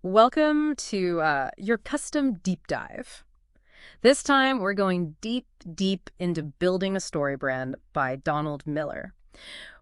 Welcome to your custom deep dive. This time, we're going deep, deep into Building a Story Brand by Donald Miller.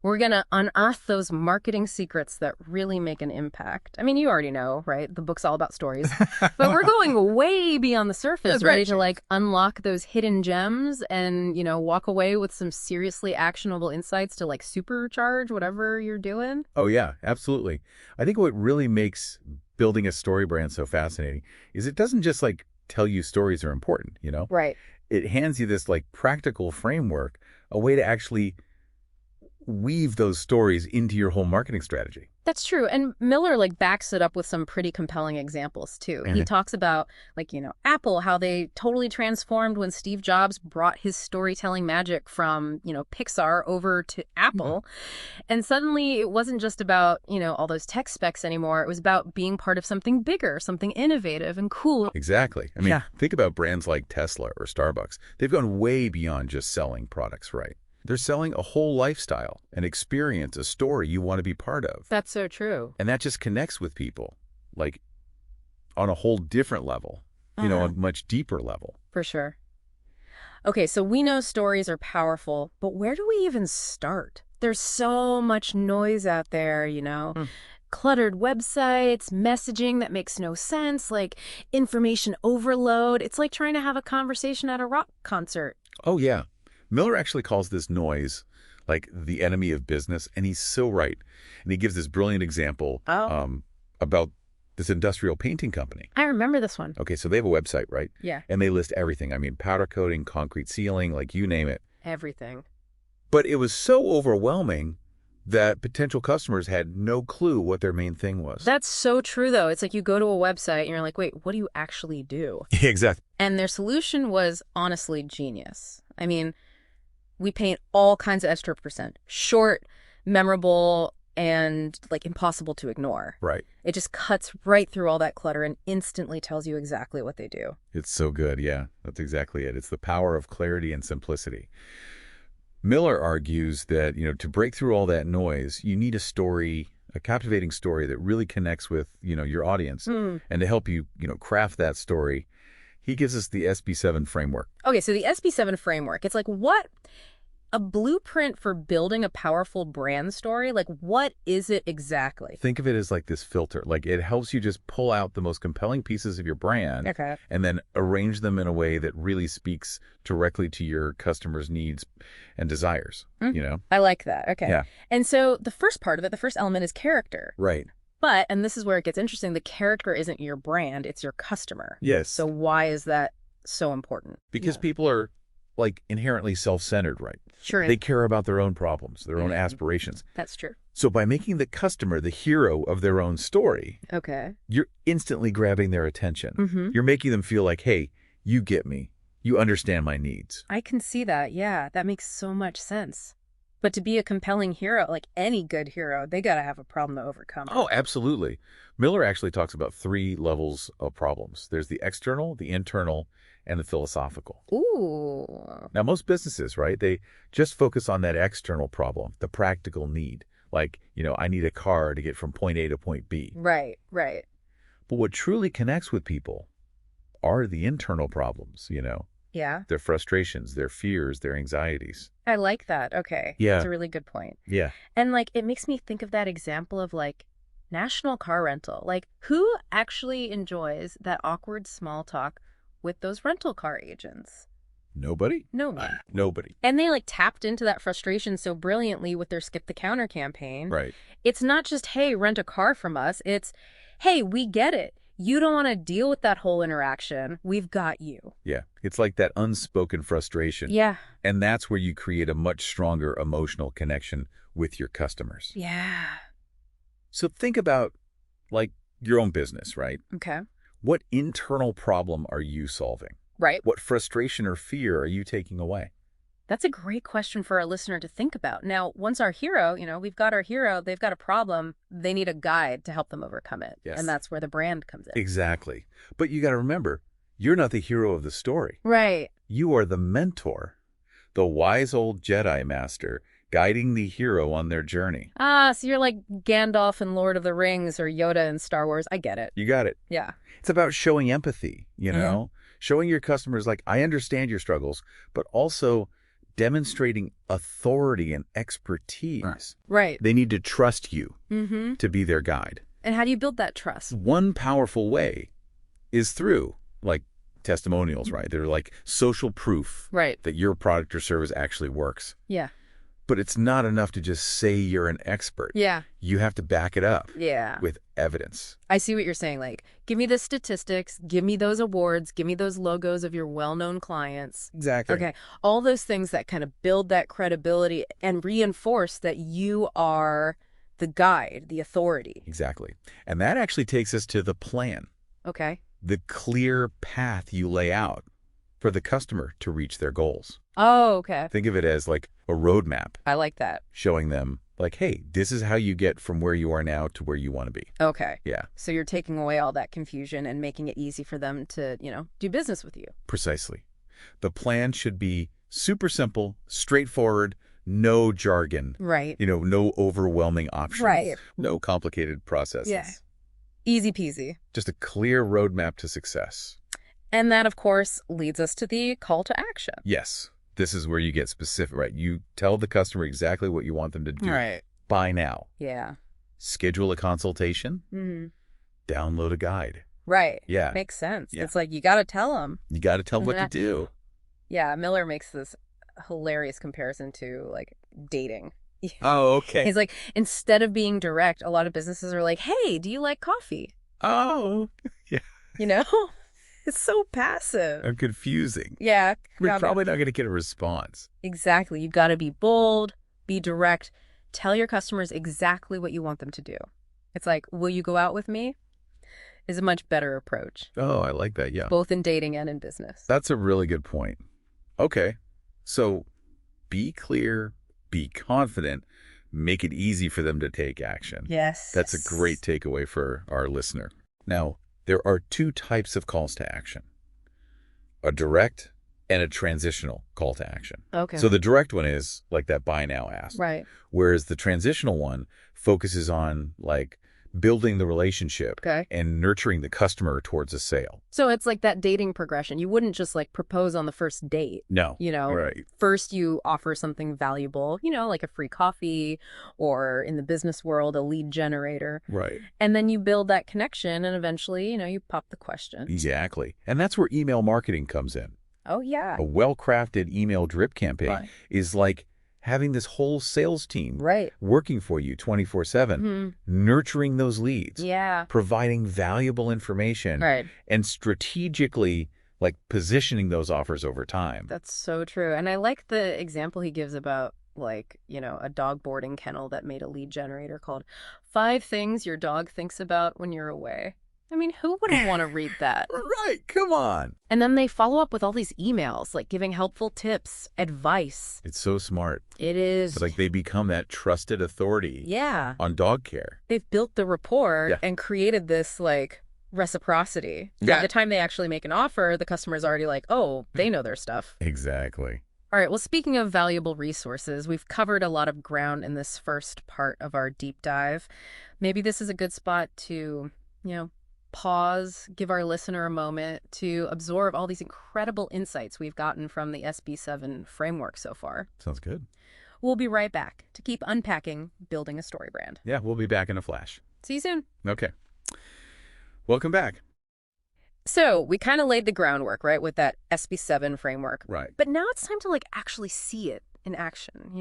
We're going to unearth those marketing secrets that really make an impact. I mean, you already know, right? The book's all about stories. But we're going way beyond the surface, That's ready right. to unlock those hidden gems and, walk away with some seriously actionable insights to supercharge whatever you're doing. Oh, yeah, absolutely. I think what really makes building a story brand so fascinating is it doesn't just tell you stories are important. Right. It hands you this practical framework, a way to actually weave those stories into your whole marketing strategy. That's true. And Miller backs it up with some pretty compelling examples too. He talks about Apple, how they totally transformed when Steve Jobs brought his storytelling magic from, Pixar over to Apple. And suddenly it wasn't just about, all those tech specs anymore. It was about being part of something bigger, something innovative and cool. Exactly. I mean, Yeah. think about brands like Tesla or Starbucks. They've gone way beyond just selling products, right? They're selling a whole lifestyle, an experience, a story you want to be part of. That's so true. And that just connects with people, on a whole different level, a much deeper level. For sure. Okay, so we know stories are powerful, but where do we even start? There's so much noise out there, cluttered websites, messaging that makes no sense, information overload. It's like trying to have a conversation at a rock concert. Oh, yeah. Miller actually calls this noise the enemy of business, and he's so right. And he gives this brilliant example about this industrial painting company. I remember this one. Okay, so they have a website, right? Yeah. And they list everything. I mean, powder coating, concrete sealing, you name it. Everything. But it was so overwhelming that potential customers had no clue what their main thing was. That's so true, though. It's like you go to a website and you're like, wait, what do you actually do? Exactly. And their solution was honestly genius. I mean, we paint all kinds of extra percent. Short, memorable, and impossible to ignore. Right. It just cuts right through all that clutter and instantly tells you exactly what they do. It's so good. Yeah, that's exactly it. It's the power of clarity and simplicity. Miller argues that, to break through all that noise, you need a story, a captivating story that really connects with, your audience. And to help you, craft that story, he gives us the SB7 framework. Okay, so the SB7 framework, it's what? A blueprint for building a powerful brand story? What is it exactly? Think of it as this filter. It helps you just pull out the most compelling pieces of your brand and then arrange them in a way that really speaks directly to your customers' needs and desires, I like that. Okay. Yeah. And so the first part of it, the first element is character. Right. But, and this is where it gets interesting, the character isn't your brand, it's your customer. Yes. So why is that so important? Because people are inherently self-centered, right? Sure. They care about their own problems, their own aspirations. That's true. So by making the customer the hero of their own story, Okay. you're instantly grabbing their attention. You're making them feel like, hey, you get me. You understand my needs. I can see that. Yeah, that makes so much sense. But to be a compelling hero, any good hero, they got to have a problem to overcome. Oh, absolutely. Miller actually talks about 3 levels of problems. There's the external, the internal, and the philosophical. Ooh. Now, most businesses, right, they just focus on that external problem, the practical need. I need a car to get from point A to point B. Right, right. But what truly connects with people are the internal problems, Yeah. their frustrations, their fears, their anxieties. I like that. Okay. Yeah. That's a really good point. Yeah. And it makes me think of that example of national car rental. Who actually enjoys that awkward small talk with those rental car agents? Nobody? No one. Nobody. And they tapped into that frustration so brilliantly with their Skip the Counter campaign. Right. It's not just, hey, rent a car from us. It's, hey, we get it. You don't want to deal with that whole interaction. We've got you. Yeah. It's like that unspoken frustration. Yeah. And that's where you create a much stronger emotional connection with your customers. Yeah. So think about your own business, right? Okay. What internal problem are you solving? Right. What frustration or fear are you taking away? That's a great question for our listener to think about. Now, once our hero, we've got our hero, they've got a problem, they need a guide to help them overcome it. Yes. And that's where the brand comes in. Exactly. But you got to remember, you're not the hero of the story. Right. You are the mentor, the wise old Jedi master guiding the hero on their journey. Ah, so you're like Gandalf in Lord of the Rings or Yoda in Star Wars. I get it. You got it. Yeah. It's about showing empathy, Mhm. showing your customers, like, I understand your struggles, but also demonstrating authority and expertise. Right. They need to trust you Mm-hmm. to be their guide. And how do you build that trust? One powerful way is through, like, testimonials, right? They're like social proof Right. that your product or service actually works. Yeah. But it's not enough to just say you're an expert. Yeah. You have to back it up Yeah. with evidence. I see what you're saying. Like, give me the statistics, give me those awards, give me those logos of your well-known clients. Exactly. Okay. All those things that kind of build that credibility and reinforce that you are the guide, the authority. Exactly. And that actually takes us to the plan, Okay. the clear path you lay out for the customer to reach their goals. Oh, okay. Think of it as like a roadmap, I like that. showing them, like, hey, this is how you get from where you are now to where you want to be. Okay. Yeah, So you're taking away all that confusion and making it easy for them to, do business with you. precisely. The plan should be super simple, straightforward, no jargon, Right. no overwhelming options, Right. no complicated processes. Yeah. Easy peasy. Just a clear roadmap to success. And that, of course, leads us to the call to action. Yes, this is where you get specific, right? You tell the customer exactly what you want them to do. Right. By now. Yeah. Schedule a consultation, Mm-hmm. download a guide. Right. Yeah. Makes sense. Yeah. It's like you got to tell them. You got to tell them what to do. Yeah. Miller makes this hilarious comparison to like dating. Oh, okay. He's like, instead of being direct, a lot of businesses are like, hey, do you like coffee? Oh, yeah. You know? It's so passive. I'm confusing. Yeah. We're probably not going to get a response. Exactly. You got to be bold, be direct, tell your customers exactly what you want them to do. It's like, will you go out with me? Is a much better approach, Oh, I like that. Yeah. both in dating and in business. That's a really good point. Okay. So be clear, be confident, make it easy for them to take action. Yes. That's a great takeaway for our listener. Now, there are two types of calls to action, a direct and a transitional call to action. Okay. So the direct one is like that buy now ask. Right. Whereas the transitional one focuses on like building the relationship Okay. and nurturing the customer towards a sale. So it's like that dating progression. You wouldn't just like propose on the first date. No. Right. First you offer something valuable, like a free coffee or in the business world, a lead generator. Right. And then you build that connection and eventually, you pop the question. Exactly. And that's where email marketing comes in. Oh, yeah. A well-crafted email drip campaign Right. is like having this whole sales team Right. working for you 24/7, Mhm. nurturing those leads, Yeah. providing valuable information, Right. and strategically like positioning those offers over time. That's so true. And I like the example he gives about like, a dog boarding kennel that made a lead generator called 5 Things Your Dog Thinks About When You're Away. I mean, who wouldn't want to read that? Right, come on. And then they follow up with all these emails, like giving helpful tips, advice. It's so smart. It is. It's like they become that trusted authority Yeah. on dog care. They've built the rapport Yeah. and created this like reciprocity. By Yeah. the time they actually make an offer, the customer's already like, oh, they know their stuff. Exactly. All right, well, speaking of valuable resources, we've covered a lot of ground in this first part of our deep dive. Maybe this is a good spot to, pause, give our listener a moment to absorb all these incredible insights we've gotten from the SB7 framework so far. Sounds good. We'll be right back to keep unpacking building a story brand. Yeah, we'll be back in a flash. See you soon. Okay. Welcome back. So we kind of laid the groundwork, right, with that SB7 framework. Right. But now it's time to like actually see it in action,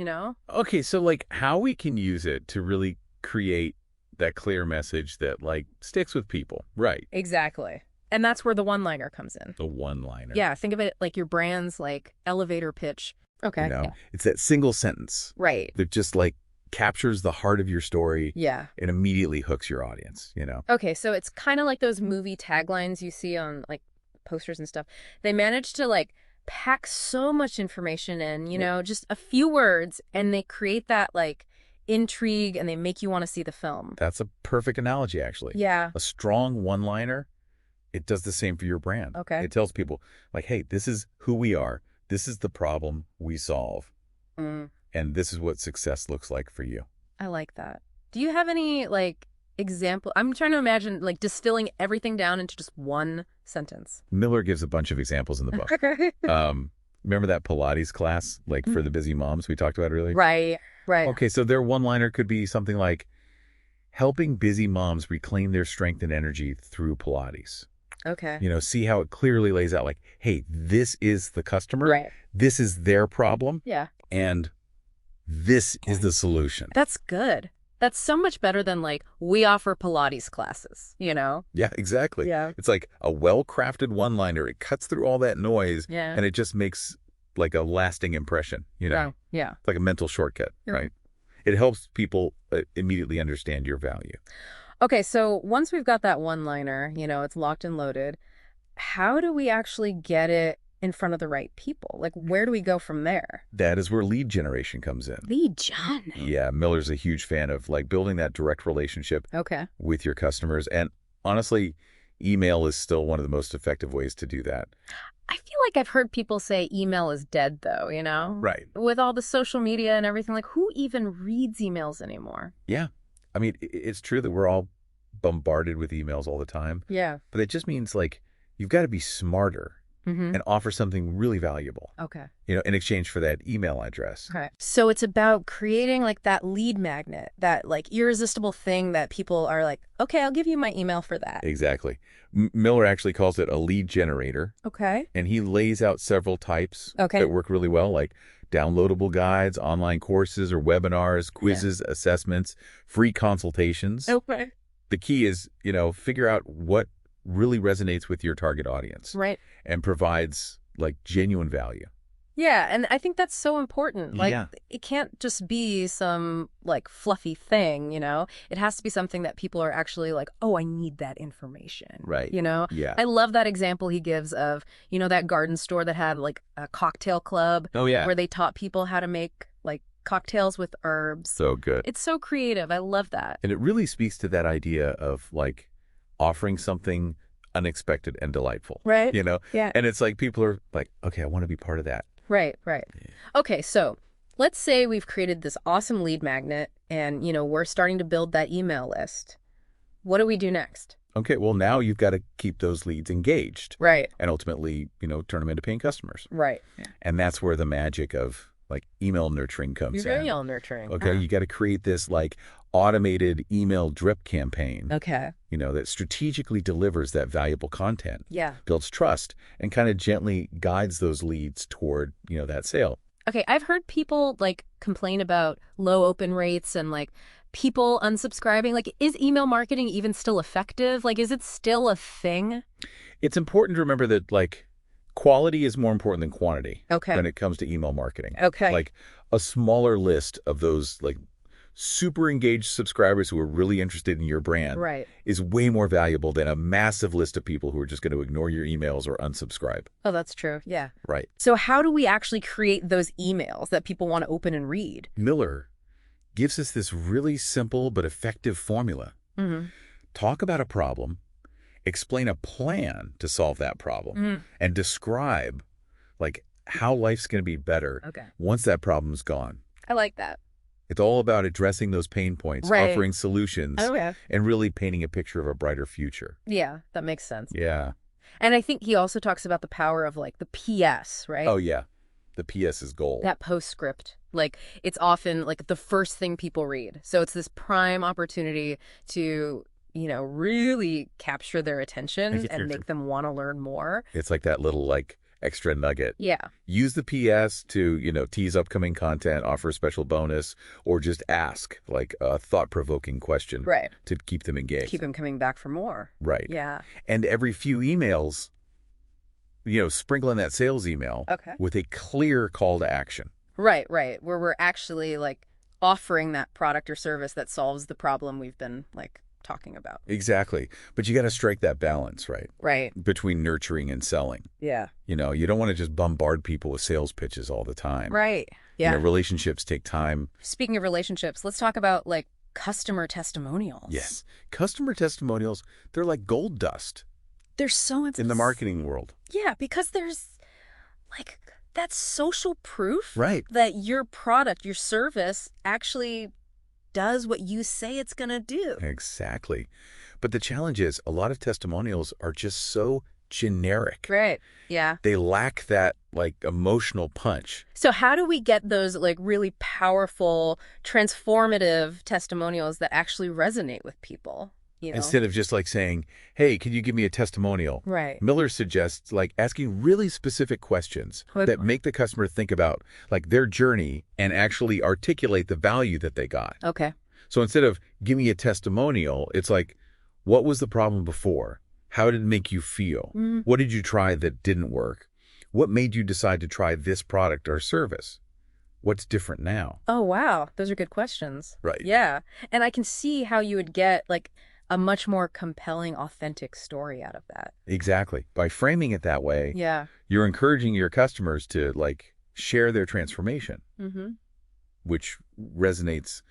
Okay, so like how we can use it to really create that clear message that like sticks with people. Right. Exactly. And that's where the one-liner comes in. The one-liner. Yeah, think of it like your brand's like elevator pitch. Okay. Yeah. It's that single sentence Right. that just like captures the heart of your story Yeah. and immediately hooks your audience, Okay, so it's kind of like those movie taglines you see on like posters and stuff. They manage to like pack so much information in, just a few words, and they create that like intrigue and they make you want to see the film. That's a perfect analogy, actually. Yeah. A strong one-liner, it does the same for your brand. Okay. It tells people like, hey, this is who we are. This is the problem we solve. Mm. and this is what success looks like for you. I like that. Do you have any, like, example? I'm trying to imagine, like, distilling everything down into just one sentence. Miller gives a bunch of examples in the book. Remember that Pilates class, like for the busy moms we talked about earlier? Right, right. Okay, so their one-liner could be something like, helping busy moms reclaim their strength and energy through Pilates. Okay. See how it clearly lays out, like, hey, this is the customer. Right. This is their problem. Yeah. And this is the solution. That's good. That's so much better than, like, we offer Pilates classes, Yeah, exactly. Yeah. It's like a well-crafted one-liner. It cuts through all that noise, Yeah. and it just makes like a lasting impression, Yeah. It's like a mental shortcut, Yeah. right? It helps people immediately understand your value. Okay, so once we've got that one-liner, it's locked and loaded, how do we actually get it in front of the right people? Like, where do we go from there? That is where lead generation comes in. Lead gen. Yeah, Miller's a huge fan of like building that direct relationship Okay. with your customers. And honestly, email is still one of the most effective ways to do that. I feel like I've heard people say email is dead, though, Right. With all the social media and everything, like, who even reads emails anymore? Yeah. I mean, it's true that we're all bombarded with emails all the time, Yeah. but it just means like you've got to be smarter Mm-hmm. and offer something really valuable, Okay. in exchange for that email address. Okay. So it's about creating, like, that lead magnet, that, like, irresistible thing that people are like, okay, I'll give you my email for that. Exactly. Miller actually calls it a lead generator, Okay. and he lays out several types Okay. that work really well, like downloadable guides, online courses or webinars, quizzes, assessments, free consultations. Okay. The key is, figure out what really resonates with your target audience Right. and provides like genuine value. Yeah, and I think that's so important. Like, Yeah. it can't just be some, like, fluffy thing, It has to be something that people are actually like, oh, I need that information. Right. Yeah. I love that example he gives of, that garden store that had, like, a cocktail club. Oh, yeah. Where they taught people how to make, like, cocktails with herbs. So good. It's so creative. I love that. And it really speaks to that idea of like offering something unexpected and delightful. Right. Yeah. And it's like people are like, okay, I want to be part of that. Right, right. Okay, so let's say we've created this awesome lead magnet and, we're starting to build that email list. What do we do next? Okay, well, now you've got to keep those leads engaged. Right. And ultimately, turn them into paying customers. Right. And that's where the magic of like email nurturing comes in. Email nurturing. Okay, you got to create this like automated email drip campaign. Okay. That strategically delivers that valuable content. Yeah. Builds trust and kind of gently guides those leads toward, that sale. Okay, I've heard people like complain about low open rates and like people unsubscribing. Like, is email marketing even still effective? Like, is it still a thing? It's important to remember that like quality is more important than quantity. Okay. When it comes to email marketing. Okay. Like a smaller list of those like super engaged subscribers who are really interested in your brand Right. is way more valuable than a massive list of people who are just going to ignore your emails or unsubscribe. Oh, that's true. Yeah. Right. So how do we actually create those emails that people want to open and read? Miller gives us this really simple but effective formula. Mm-hmm. Talk about a problem, explain a plan to solve that problem, and describe like how life's going to be better once that problem's gone. I like that. It's all about addressing those pain points, Right. offering solutions, yeah. and really painting a picture of a brighter future. Yeah, that makes sense. Yeah. And I think he also talks about the power of like the PS, right? Oh, yeah. The PS is gold. That postscript. Like, it's often like the first thing people read. So it's this prime opportunity to, really capture their attention and make them want to learn more. It's like that little like extra nugget. Yeah. Use the PS to, tease upcoming content, offer a special bonus, or just ask like a thought-provoking question Right. to keep them engaged. Keep them coming back for more. Right. Yeah. And every few emails, sprinkle in that sales email with a clear call to action. Right, right. Where we're actually like offering that product or service that solves the problem we've been like talking about. Exactly. But you got to strike that balance, right? Right. Between nurturing and selling. Yeah. You don't want to just bombard people with sales pitches all the time. Right. Yeah. Relationships take time. Speaking of relationships, let's talk about like customer testimonials. Yes. Customer testimonials, they're like gold dust. They're so in the marketing world. Yeah, because there's like That's social proof Right. that your product, your service, actually does what you say it's going to do. Exactly. But the challenge is a lot of testimonials are just so generic. Right. Yeah. They lack that like emotional punch. So how do we get those like really powerful, transformative testimonials that actually resonate with people? You know? Instead of just like saying, hey, can you give me a testimonial? Right. Miller suggests like asking really specific questions Good that point. make the customer think about like their journey and actually articulate the value that they got. Okay. So instead of give me a testimonial, it's like, what was the problem before? How did it make you feel? What did you try that didn't work? What made you decide to try this product or service? What's different now? Oh, wow. Those are good questions. Right. Yeah. And I can see how you would get like a much more compelling, authentic story out of that. Exactly. By framing it that way, Yeah. you're encouraging your customers to like share their transformation, which resonates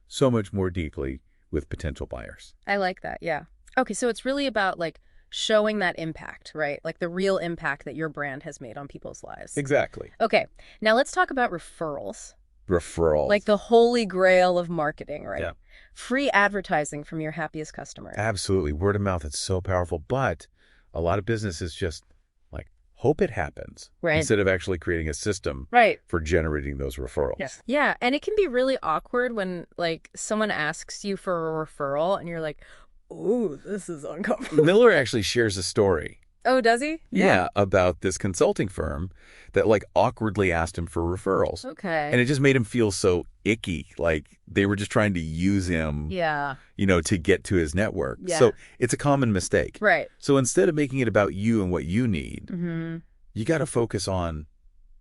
so much more deeply with potential buyers. I like that. Yeah. Okay. So it's really about like showing that impact, right? Like the real impact that your brand has made on people's lives. Exactly. Okay. Now let's talk about referrals. Referrals. Like the holy grail of marketing, right? Yeah. Free advertising from your happiest customer. Absolutely. Word of mouth is so powerful, but a lot of businesses just like hope it happens Right. instead of actually creating a system Right. for generating those referrals. Yes. Yeah. And it can be really awkward when like someone asks you for a referral and you're like, oh, this is uncomfortable. Miller actually shares a story. Oh, does he? Yeah, about this consulting firm that like awkwardly asked him for referrals. Okay. And it just made him feel so icky, like they were just trying to use him, Yeah. to get to his network. Yeah. So it's a common mistake. Right. So instead of making it about you and what you need, Mm-hmm. you got to focus on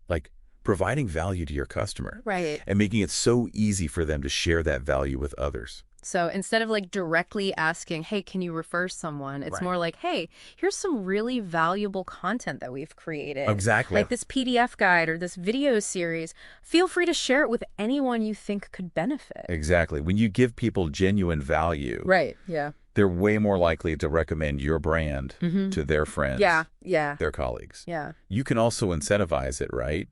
like providing value to your customer Right. and making it so easy for them to share that value with others. So instead of like directly asking, hey, can you refer someone? It's Right. more like, hey, here's some really valuable content that we've created. Exactly. Like this PDF guide or this video series. Feel free to share it with anyone you think could benefit. Exactly. When you give people genuine value, Right. Yeah. they're way more likely to recommend your brand to their friends, Yeah. Yeah. their colleagues. Yeah. You can also incentivize it, right?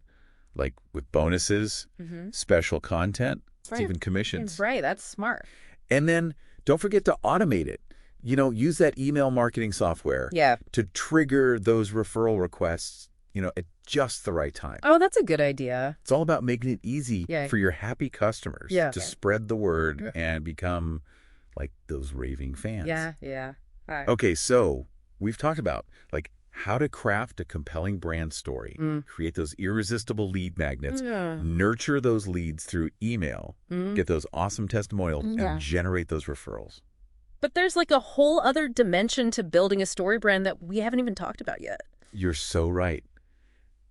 Like with bonuses, special content, Right. even commissions. Right. That's smart. And then don't forget to automate it. Use that email marketing software Yeah. to trigger those referral requests, at just the right time. Oh, that's a good idea. It's all about making it easy Yeah. for your happy customers Yeah. to spread the word and become like those raving fans. Yeah. Yeah. All right. Okay, so we've talked about like how to craft a compelling brand story, create those irresistible lead magnets, nurture those leads through email, get those awesome testimonials, Yeah. and generate those referrals. But there's like a whole other dimension to building a story brand that we haven't even talked about yet. You're so right.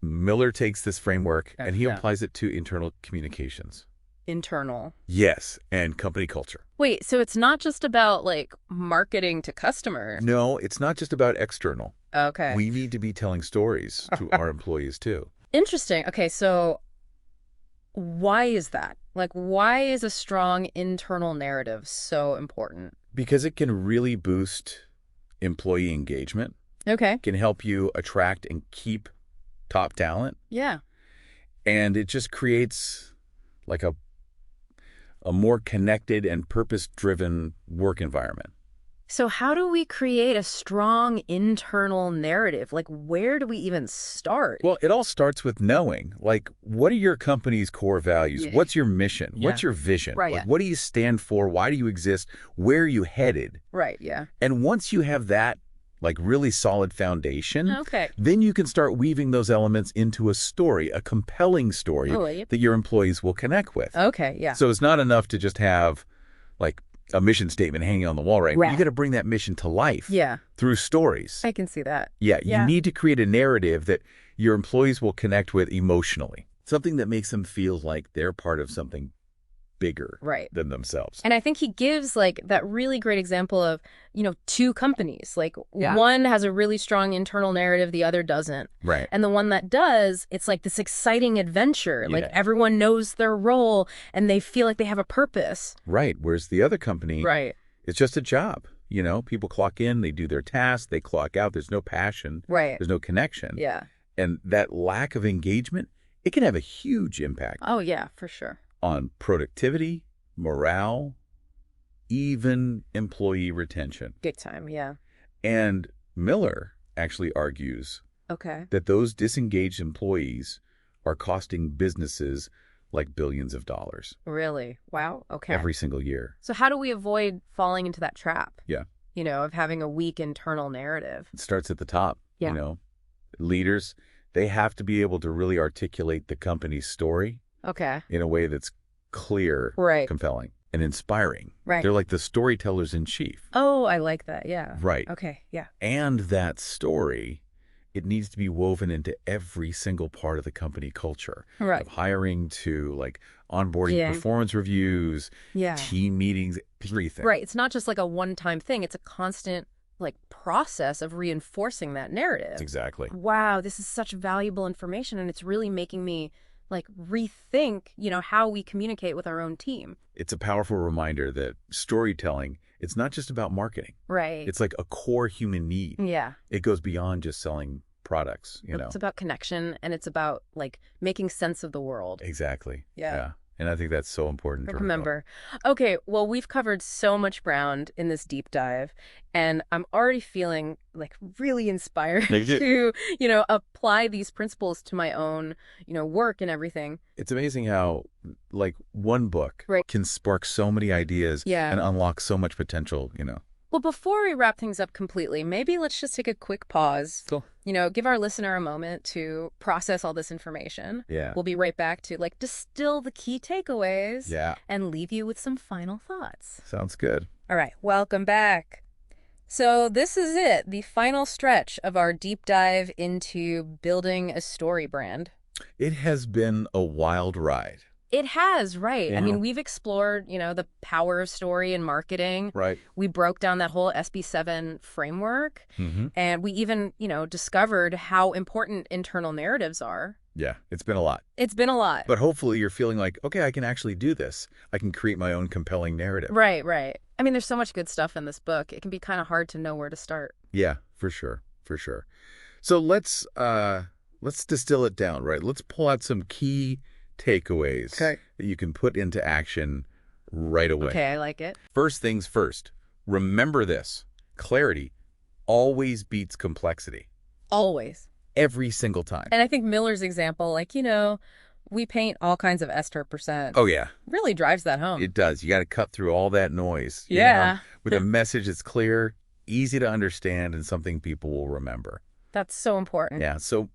Miller takes this framework and he Yeah. applies it to internal communications. Internal. Yes, and company culture. Wait, so it's not just about like marketing to customers. No, it's not just about external. Okay. We need to be telling stories to our employees too. Interesting. Okay, so why is that? Like, why is a strong internal narrative so important? Because it can really boost employee engagement, Okay. can help you attract and keep top talent, Yeah. and it just creates like a more connected and purpose-driven work environment. So how do we create a strong internal narrative? Like, where do we even start? Well, it all starts with knowing, like, what are your company's core values? Yeah. What's your mission? Yeah. What's your vision? Right, Like, yeah. what do you stand for? Why do you exist? Where are you headed? Right, yeah. And once you have that, like, really solid foundation, Okay. then you can start weaving those elements into a story, a compelling story Oh, yeah. that your employees will connect with. Okay, yeah. So it's not enough to just have, like, a mission statement hanging on the wall, right? Right. You got to bring that mission to life Yeah, through stories. I can see that. Yeah, you Yeah. need to create a narrative that your employees will connect with emotionally. Something that makes them feel like they're part of something bigger Right. than themselves. And I think he gives like that really great example of, two companies. Like Yeah. one has a really strong internal narrative, the other doesn't. Right. And the one that does, it's like this exciting adventure. Like Yeah. everyone knows their role and they feel like they have a purpose. Right. Whereas the other company, Right. it's just a job. People clock in, they do their tasks, they clock out. There's no passion. Right. There's no connection. Yeah. And that lack of engagement, it can have a huge impact Oh, yeah, for sure. on productivity, morale, even employee retention. Big time, yeah. And Miller actually argues Okay. that those disengaged employees are costing businesses like billions of dollars Really? Wow. Okay. every single year. So how do we avoid falling into that trap, Yeah. of having a weak internal narrative? It starts at the top. Yeah. Leaders, they have to be able to really articulate the company's story Okay. in a way that's clear, Right. compelling, and inspiring. Right. They're like the storytellers in chief. Oh, I like that. Yeah. Right. Okay. Yeah. And that story, it needs to be woven into every single part of the company culture. Right. Of hiring to like onboarding, Yeah. performance reviews, Yeah. team meetings, everything. Right. It's not just like a one-time thing. It's a constant process of reinforcing that narrative. Exactly. Wow, this is such valuable information, and it's really making me rethink, how we communicate with our own team. It's a powerful reminder that storytelling, it's not just about marketing. Right. It's like a core human need. Yeah. It goes beyond just selling products, It's about connection, and it's about making sense of the world. Exactly. Yeah. And I think that's so important to Remember. Okay, well, we've covered so much ground in this deep dive, and I'm already feeling really inspired to, apply these principles to my own, work and everything. It's amazing how one book Right. can spark so many ideas Yeah. and unlock so much potential. Well, before we wrap things up completely, maybe let's just take a quick pause. Cool. Give our listener a moment to process all this information. Yeah. We'll be right back to distill the key takeaways. Yeah. And leave you with some final thoughts. Sounds good. All right, welcome back. So this is it, the final stretch of our deep dive into building a story brand. It has been a wild ride. It has, right. Yeah. I mean, we've explored, the power of story in marketing. Right. We broke down that whole SB7 framework. Mm-hmm. And we even, discovered how important internal narratives are. Yeah, it's been a lot. It's been a lot. But hopefully you're feeling like, okay, I can actually do this. I can create my own compelling narrative. Right, right. I mean, there's so much good stuff in this book. It can be kind of hard to know where to start. Yeah, for sure. For sure. So let's distill it down, right? Let's pull out some key takeaways that you can put into action right away. Okay, I like it. First things first, remember this. Clarity always beats complexity. Always. Every single time. And I think Miller's example, we paint all kinds of ester percent. Oh, yeah. Really drives that home. It does. You got to cut through all that noise. Yeah. With a message that's clear, easy to understand, and something people will remember. That's so important. Yeah. So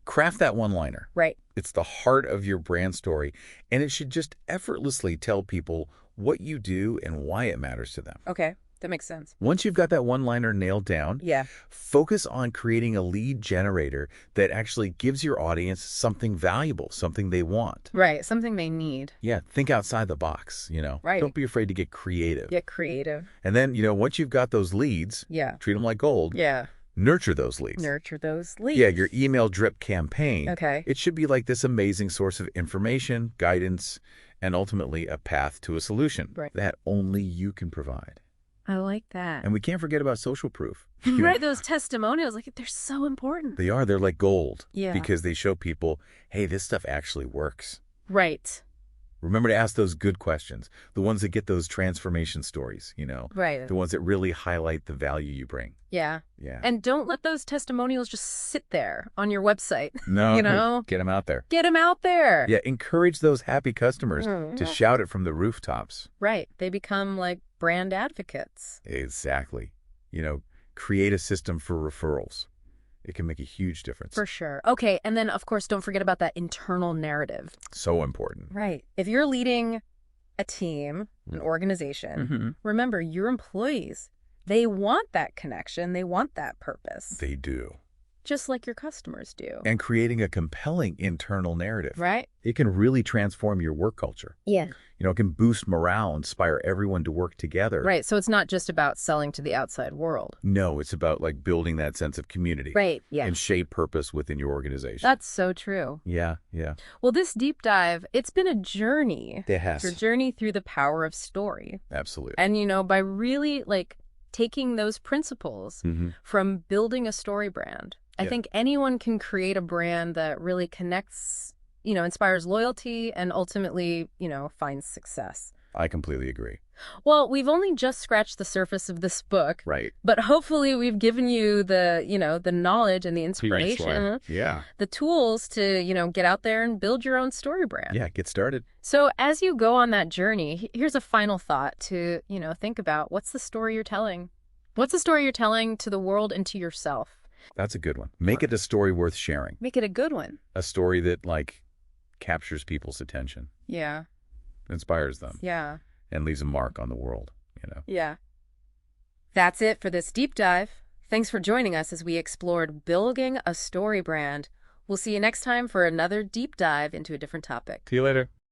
craft that one-liner. Right. It's the heart of your brand story, and it should just effortlessly tell people what you do and why it matters to them. Okay. That makes sense. Once you've got that one-liner nailed down, Yeah. focus on creating a lead generator that actually gives your audience something valuable, something they want. Right. Something they need. Yeah, think outside the box, Right. Don't be afraid to get creative. Get creative. And then, once you've got those leads, Yeah. treat them like gold. Yeah. Nurture those leads. Nurture those leads. Yeah, your email drip campaign. Okay. It should be like this amazing source of information, guidance, and ultimately a path to a solution that only you can provide. I like that. And we can't forget about social proof. Right, those testimonials, they're so important. They are. They're like gold. Yeah. Because they show people, hey, this stuff actually works. Right. Remember to ask those good questions, the ones that get those transformation stories, Right. the ones that really highlight the value you bring. Yeah. Yeah. And don't let those testimonials just sit there on your website. No, get them out there. Get them out there. Yeah, encourage those happy customers to shout it from the rooftops. Right. They become brand advocates. Exactly. Create a system for referrals. It can make a huge difference. For sure. Okay. And then, of course, don't forget about that internal narrative. So important. Right. If you're leading a team, an organization, remember your employees, they want that connection. They want that purpose. They do. Just like your customers do. And creating a compelling internal narrative. Right. It can really transform your work culture. Yeah. It can boost morale, inspire everyone to work together. Right. So it's not just about selling to the outside world. No, it's about building that sense of community. Right. Yeah. And shape purpose within your organization. That's so true. Yeah. Well, this deep dive, it's been a journey. It has. It's a journey through the power of story. Absolutely. And, by really taking those principles from building a story brand I think anyone can create a brand that really connects, inspires loyalty and ultimately, finds success. I completely agree. Well, we've only just scratched the surface of this book. Right. But hopefully we've given you the knowledge and the inspiration, Yeah. the tools to, get out there and build your own story brand. Yeah, get started. So as you go on that journey, here's a final thought to, think about. What's the story you're telling? What's the story you're telling to the world and to yourself? That's a good one. Make it a story worth sharing. Make it a good one. A story that, captures people's attention. Yeah. Inspires them. Yeah. And leaves a mark on the world. Yeah. That's it for this deep dive. Thanks for joining us as we explored building a story brand. We'll see you next time for another deep dive into a different topic. See you later.